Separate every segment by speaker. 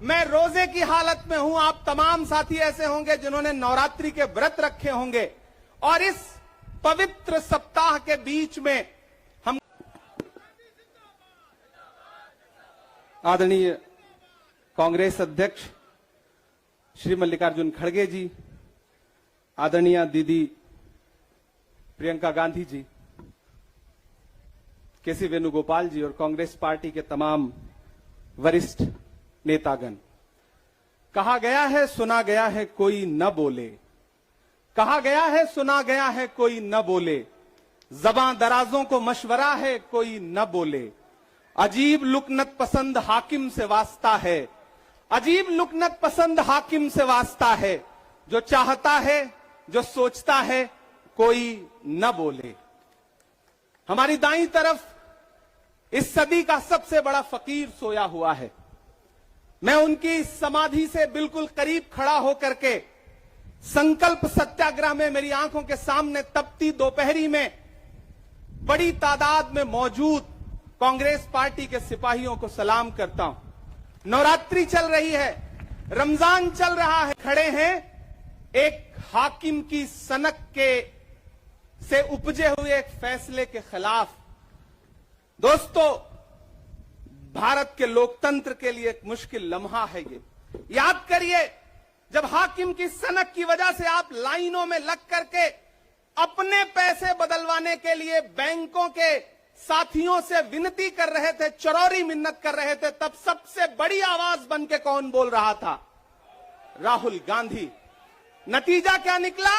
Speaker 1: मैं रोजे की हालत में हूं। आप तमाम साथी ऐसे होंगे जिन्होंने नवरात्रि के व्रत रखे होंगे और इस पवित्र सप्ताह के बीच में हम आदरणीय कांग्रेस अध्यक्ष श्री मल्लिकार्जुन खड़गे जी, आदरणीय दीदी प्रियंका गांधी जी, केसी वेणुगोपाल जी और कांग्रेस पार्टी के तमाम वरिष्ठ नेतागण, कहा गया है सुना गया है कोई न बोले, कहा गया है सुना गया है कोई न बोले, ज़बां दराजों को मशवरा है कोई न बोले, अजीब लुकनत पसंद हाकिम से वास्ता है, अजीब लुकनत पसंद हाकिम से वास्ता है, जो चाहता है जो सोचता है कोई न बोले। हमारी दाईं तरफ इस सदी का सबसे बड़ा फकीर सोया हुआ है। मैं उनकी समाधि से बिल्कुल करीब खड़ा होकर के संकल्प सत्याग्रह में मेरी आंखों के सामने तपती दोपहरी में बड़ी तादाद में मौजूद कांग्रेस पार्टी के सिपाहियों को सलाम करता हूं। नवरात्रि चल रही है, रमजान चल रहा है, खड़े हैं एक हाकिम की सनक के से उपजे हुए एक फैसले के खिलाफ। दोस्तों, भारत के लोकतंत्र के लिए एक मुश्किल लम्हा है ये। याद करिए, जब हाकिम की सनक की वजह से आप लाइनों में लग करके अपने पैसे बदलवाने के लिए बैंकों के साथियों से विनती कर रहे थे, चरौरी मिन्नत कर रहे थे, तब सबसे बड़ी आवाज बन के कौन बोल रहा था? राहुल गांधी। नतीजा क्या निकला?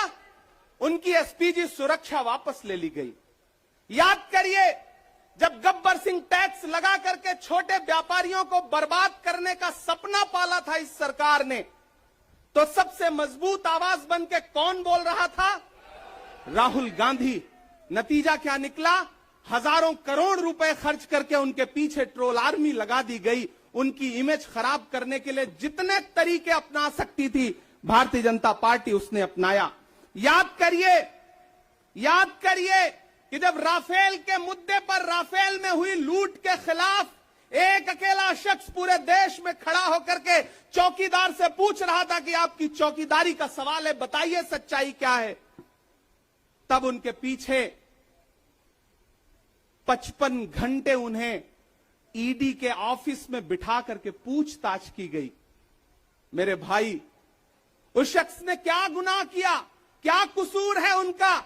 Speaker 1: उनकी एसपीजी सुरक्षा वापस ले ली गई। याद करिए, जब गब्बर सिंह टैक्स लगा करके छोटे व्यापारियों को बर्बाद करने का सपना पाला था इस सरकार ने, तो सबसे मजबूत आवाज बन के कौन बोल रहा था? राहुल गांधी। नतीजा क्या निकला? हजारों करोड़ रुपए खर्च करके उनके पीछे ट्रोल आर्मी लगा दी गई। उनकी इमेज खराब करने के लिए जितने तरीके अपना सकती थी भारतीय जनता पार्टी उसने अपनाया। याद करिए कि जब राफेल के मुद्दे पर, राफेल में हुई लूट के खिलाफ एक अकेला शख्स पूरे देश में खड़ा होकर के चौकीदार से पूछ रहा था कि आपकी चौकीदारी का सवाल है, बताइए सच्चाई क्या है, तब उनके पीछे 55 घंटे उन्हें ईडी के ऑफिस में बिठा करके पूछताछ की गई। मेरे भाई, उस शख्स ने क्या गुनाह किया? क्या कसूर है उनका?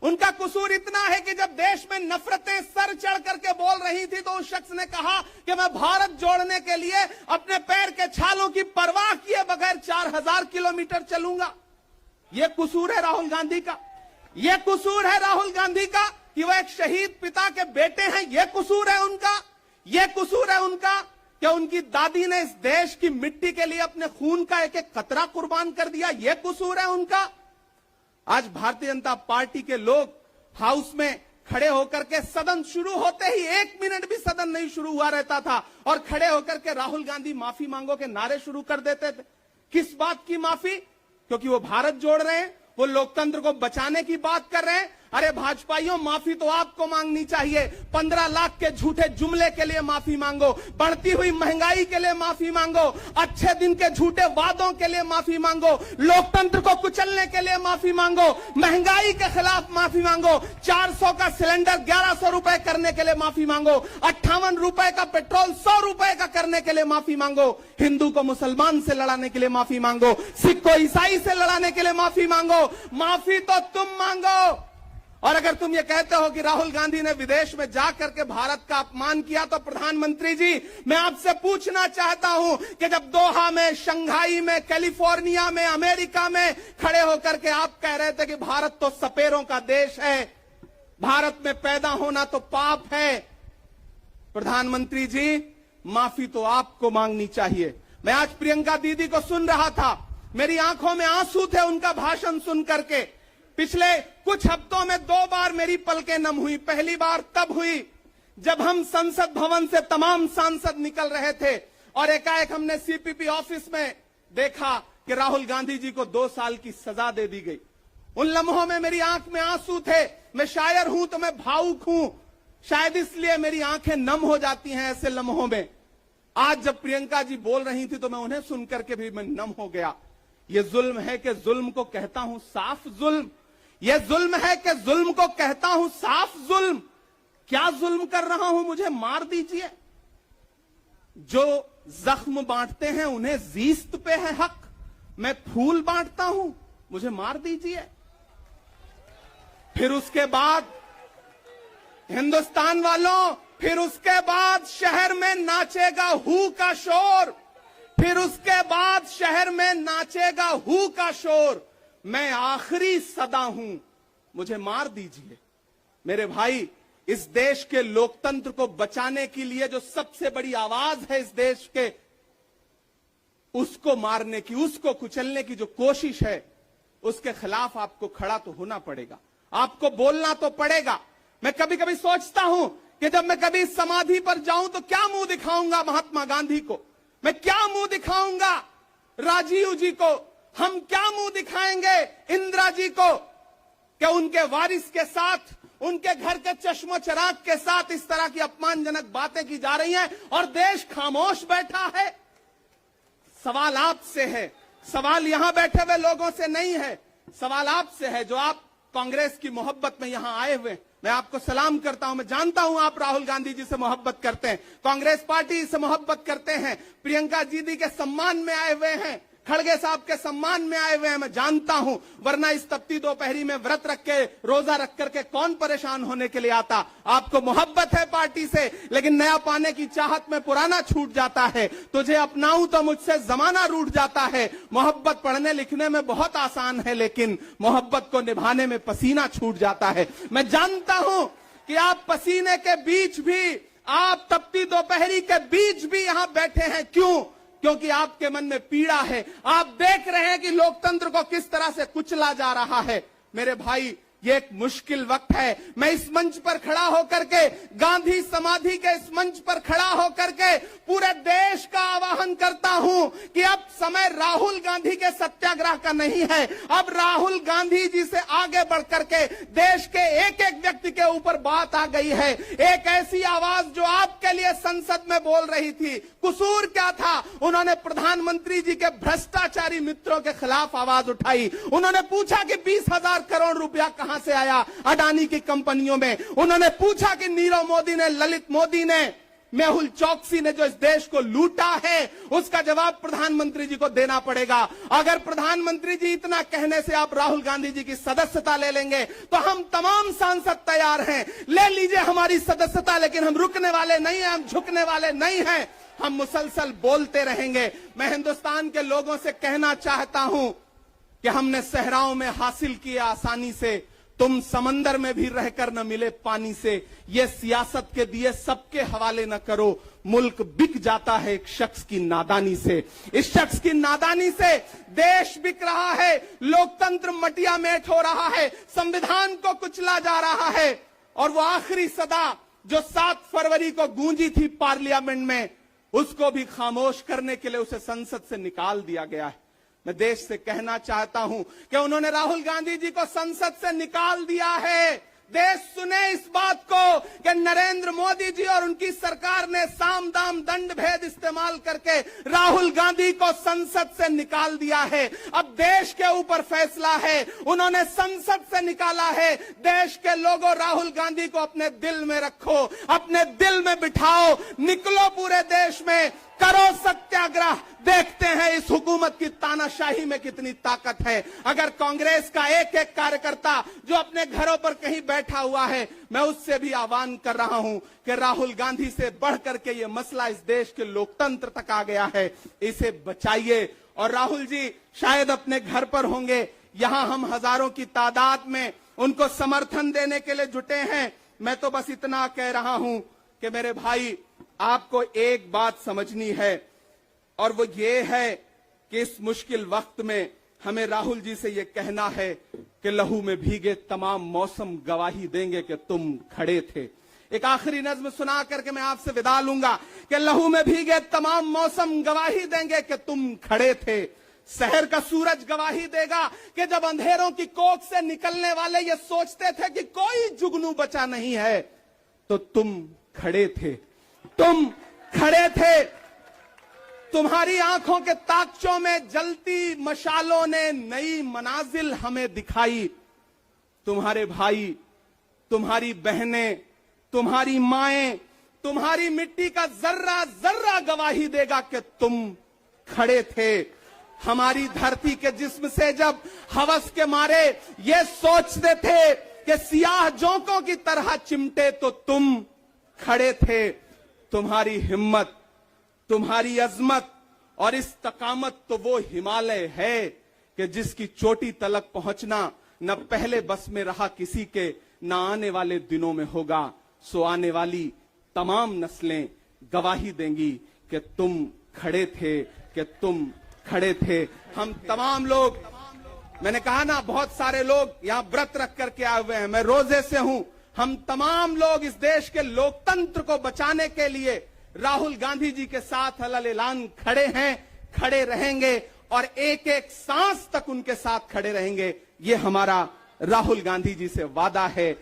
Speaker 1: उनका कसूर इतना है कि जब देश में नफरतें सर चढ़ करके बोल रही थी तो उस शख्स ने कहा कि मैं भारत जोड़ने के लिए अपने पैर के छालों की परवाह किए बगैर 4000 किलोमीटर चलूंगा। यह कसूर है राहुल गांधी का। यह कसूर है राहुल गांधी का कि वह एक शहीद पिता के बेटे हैं। यह कसूर है उनका। यह कसूर है उनका कि उनकी दादी ने इस देश की मिट्टी के लिए अपने खून का एक एक कतरा कुर्बान कर दिया। यह कसूर है उनका। आज भारतीय जनता पार्टी के लोग हाउस में खड़े होकर के, सदन शुरू होते ही 1 मिनट भी सदन नहीं शुरू हुआ रहता था और खड़े होकर के राहुल गांधी माफी मांगो के नारे शुरू कर देते थे। किस बात की माफी? क्योंकि वो भारत जोड़ रहे हैं, वो लोकतंत्र को बचाने की बात कर रहे हैं। अरे भाजपाइयों, माफी तो आपको मांगनी चाहिए। 15 लाख के झूठे जुमले के लिए माफी मांगो, बढ़ती हुई महंगाई के लिए माफी मांगो, अच्छे दिन के झूठे वादों के लिए माफी मांगो, लोकतंत्र को कुचलने के लिए माफी मांगो, महंगाई के खिलाफ माफी मांगो, 400 का सिलेंडर 1100 रुपए करने के लिए माफी मांगो, 58 रुपए का पेट्रोल 100 रुपए का करने के लिए माफी मांगो, हिंदू को मुसलमान से लड़ाने के लिए माफी मांगो, सिख को ईसाई से लड़ाने के लिए माफी मांगो। माफी तो तुम मांगो। और अगर तुम ये कहते हो कि राहुल गांधी ने विदेश में जाकर के भारत का अपमान किया, तो प्रधानमंत्री जी, मैं आपसे पूछना चाहता हूं कि जब दोहा में, शंघाई में, कैलिफोर्निया में, अमेरिका में खड़े होकर के आप कह रहे थे कि भारत तो सपेरों का देश है, भारत में पैदा होना तो पाप है, प्रधानमंत्री जी, माफी तो आपको मांगनी चाहिए। मैं आज प्रियंका दीदी को सुन रहा था, मेरी आंखों में आंसू थे उनका भाषण सुन करके। पिछले कुछ हफ्तों में 2 बार मेरी पलकें नम हुई। पहली बार तब हुई जब हम संसद भवन से तमाम सांसद निकल रहे थे और एकाएक हमने सीपीपी ऑफिस में देखा कि राहुल गांधी जी को 2 साल की सजा दे दी गई। उन लम्हों में मेरी आंख में आंसू थे। मैं शायर हूं तो मैं भावुक हूं, शायद इसलिए मेरी आंखें नम हो जाती हैं ऐसे लम्हों में। आज जब प्रियंका जी बोल रही थी तो मैं उन्हें सुनकर के भी मैं नम हो गया। ये जुल्म है कि जुल्म को कहता हूं साफ जुल्म, ये जुल्म है कि जुल्म को कहता हूं साफ जुल्म। क्या जुल्म कर रहा हूं, मुझे मार दीजिए। जो जख्म बांटते हैं उन्हें जीस्त पे है हक, मैं फूल बांटता हूं, मुझे मार दीजिए। फिर उसके बाद हिंदुस्तान वालों, फिर उसके बाद शहर में नाचेगा हू का शोर, फिर उसके बाद शहर में नाचेगा हू का शोर। मैं आखिरी सदा हूं, मुझे मार दीजिए। मेरे भाई, इस देश के लोकतंत्र को बचाने के लिए जो सबसे बड़ी आवाज है इस देश के, उसको मारने की, उसको कुचलने की जो कोशिश है, उसके खिलाफ आपको खड़ा तो होना पड़ेगा, आपको बोलना तो पड़ेगा। मैं कभी कभी सोचता हूं कि जब मैं कभी समाधि पर जाऊं तो क्या मुंह दिखाऊंगा महात्मा गांधी को, मैं क्या मुंह दिखाऊंगा राजीव जी को, हम क्या मुंह दिखाएंगे इंदिरा जी को, कि उनके वारिस के साथ, उनके घर के चश्मो चिराग के साथ इस तरह की अपमानजनक बातें की जा रही हैं और देश खामोश बैठा है। सवाल आपसे है, सवाल यहां बैठे हुए लोगों से नहीं है, सवाल आपसे है जो आप कांग्रेस की मोहब्बत में यहां आए हुए। मैं आपको सलाम करता हूं, मैं जानता हूं आप राहुल गांधी जी से मोहब्बत करते हैं, कांग्रेस पार्टी से मोहब्बत करते हैं, प्रियंका दीदी के सम्मान में आए हुए हैं, खड़गे साहब के सम्मान में आए हुए हैं, मैं जानता हूं। वरना इस तपती दोपहरी में व्रत रख के, रोजा रख करके कौन परेशान होने के लिए आता। आपको मोहब्बत है पार्टी से, लेकिन नया पाने की चाहत में पुराना छूट जाता है। तुझे अपनाऊं तो मुझसे जमाना रूठ जाता है। मोहब्बत पढ़ने लिखने में बहुत आसान है, लेकिन मोहब्बत को निभाने में पसीना छूट जाता है। मैं जानता हूं कि आप पसीने के बीच भी, आप तपती दोपहरी के बीच भी यहां बैठे हैं। क्यों? क्योंकि आपके मन में पीड़ा है। आप देख रहे हैं कि लोकतंत्र को किस तरह से कुचला जा रहा है। मेरे भाई, ये एक मुश्किल वक्त है। मैं इस मंच पर खड़ा होकर के, गांधी समाधि के इस मंच पर खड़ा होकर के पूरे देश का आह्वान करता हूं कि अब समय राहुल गांधी के सत्याग्रह का नहीं है। अब राहुल गांधी जी से आगे बढ़ करके देश के एक एक व्यक्ति के ऊपर बात आ गई है। एक ऐसी आवाज जो आपके लिए संसद में बोल रही थी, कसूर क्या था? उन्होंने प्रधानमंत्री जी के भ्रष्टाचारी मित्रों के खिलाफ आवाज उठाई। उन्होंने पूछा कि 20,000 करोड़ रुपया कहां से आया अडानी की कंपनियों में। उन्होंने पूछा कि नीरव मोदी ने, ललित मोदी ने, मेहुल चौकसी ने जो इस देश को लूटा है, उसका जवाब प्रधानमंत्री जी को देना पड़ेगा। अगर प्रधानमंत्री जी इतना कहने से आप राहुल गांधी जी की सदस्यता ले लेंगे तो हम तमाम सांसद तैयार हैं, ले लीजिए हमारी सदस्यता, लेकिन हम रुकने वाले नहीं हैं, हम झुकने वाले नहीं हैं, हम मुसलसल बोलते रहेंगे। मैं हिंदुस्तान के लोगों से कहना चाहता हूं कि हमने सहराओं में हासिल किया आसानी से, तुम समंदर में भी रहकर न मिले पानी से। ये सियासत के दिए सबके हवाले न करो, मुल्क बिक जाता है एक शख्स की नादानी से। इस शख्स की नादानी से देश बिक रहा है, लोकतंत्र मटिया मेट हो रहा है, संविधान को कुचला जा रहा है। और वो आखिरी सदा जो 7 फरवरी को गूंजी थी पार्लियामेंट में, उसको भी खामोश करने के लिए उसे संसद से निकाल दिया गया है। मैं देश से कहना चाहता हूं कि उन्होंने राहुल गांधी जी को संसद से निकाल दिया है। देश सुने इस बात को कि नरेंद्र मोदी जी और उनकी सरकार ने साम दाम दंड भेद इस्तेमाल करके राहुल गांधी को संसद से निकाल दिया है। अब देश के ऊपर फैसला है, उन्होंने संसद से निकाला है। देश के लोगों, राहुल गांधी को अपने दिल में रखो, अपने दिल में बिठाओ, निकलो पूरे देश में, करो सत्याग्रह। देखते हैं इस हुकूमत की तानाशाही में कितनी ताकत है। अगर कांग्रेस का एक एक कार्यकर्ता जो अपने घरों पर कहीं बैठा हुआ है, मैं उससे भी आह्वान कर रहा हूं कि राहुल गांधी से बढ़कर के ये मसला इस देश के लोकतंत्र तक आ गया है, इसे बचाइए। और राहुल जी शायद अपने घर पर होंगे, यहां हम हजारों की तादाद में उनको समर्थन देने के लिए जुटे हैं। मैं तो बस इतना कह रहा हूं कि मेरे भाई, आपको एक बात समझनी है, और वो ये है कि इस मुश्किल वक्त में हमें राहुल जी से ये कहना है कि लहू में भीगे तमाम मौसम गवाही देंगे कि तुम खड़े थे। एक आखिरी नज्म सुना करके मैं आपसे विदा लूंगा कि लहू में भीगे तमाम मौसम गवाही देंगे कि तुम खड़े थे। शहर का सूरज गवाही देगा कि जब अंधेरों की कोख से निकलने वाले ये सोचते थे कि कोई जुगनू बचा नहीं है, तो तुम खड़े थे, तुम खड़े थे। तुम्हारी आंखों के ताकचों में जलती मशालों ने नई मनाजिल हमें दिखाई। तुम्हारे भाई, तुम्हारी बहनें, तुम्हारी माएं, तुम्हारी मिट्टी का जर्रा जर्रा गवाही देगा कि तुम खड़े थे। हमारी धरती के जिस्म से जब हवस के मारे ये सोचते थे कि सियाह जोंकों की तरह चिमटे, तो तुम खड़े थे। तुम्हारी हिम्मत, तुम्हारी अजमत और इस्तकामत तो वो हिमालय है कि जिसकी चोटी तलक पहुंचना न पहले बस में रहा किसी के, न आने वाले दिनों में होगा। सो आने वाली तमाम नस्लें गवाही देंगी कि तुम खड़े थे, कि तुम खड़े थे। हम तमाम लोग, मैंने कहा ना, बहुत सारे लोग यहां व्रत रख करके आए हुए हैं, मैं रोजे से हूं। हम तमाम लोग इस देश के लोकतंत्र को बचाने के लिए राहुल गांधी जी के साथ अलल ऐलान खड़े हैं, खड़े रहेंगे और एक एक सांस तक उनके साथ खड़े रहेंगे। ये हमारा राहुल गांधी जी से वादा है।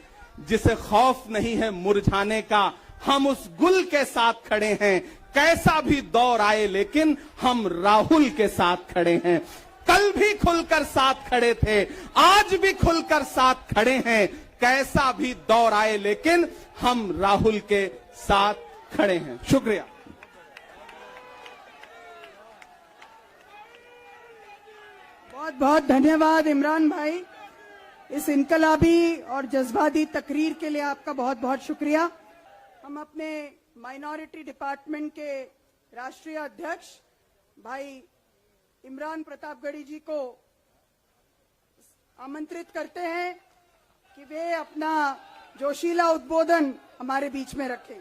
Speaker 1: जिसे खौफ नहीं है मुरझाने का, हम उस गुल के साथ खड़े हैं। कैसा भी दौर आए लेकिन हम राहुल के साथ खड़े हैं। कल भी खुलकर साथ खड़े थे, आज भी खुलकर साथ खड़े हैं। कैसा भी दौर आए लेकिन हम राहुल के साथ खड़े हैं। शुक्रिया।
Speaker 2: बहुत बहुत धन्यवाद इमरान भाई, इस इनकलाबी और जज्बाती तकरीर के लिए आपका बहुत बहुत शुक्रिया। हम अपने माइनॉरिटी डिपार्टमेंट के राष्ट्रीय अध्यक्ष भाई इमरान प्रतापगढ़ी जी को आमंत्रित करते हैं कि वे अपना जोशीला उद्बोधन हमारे बीच में रखें।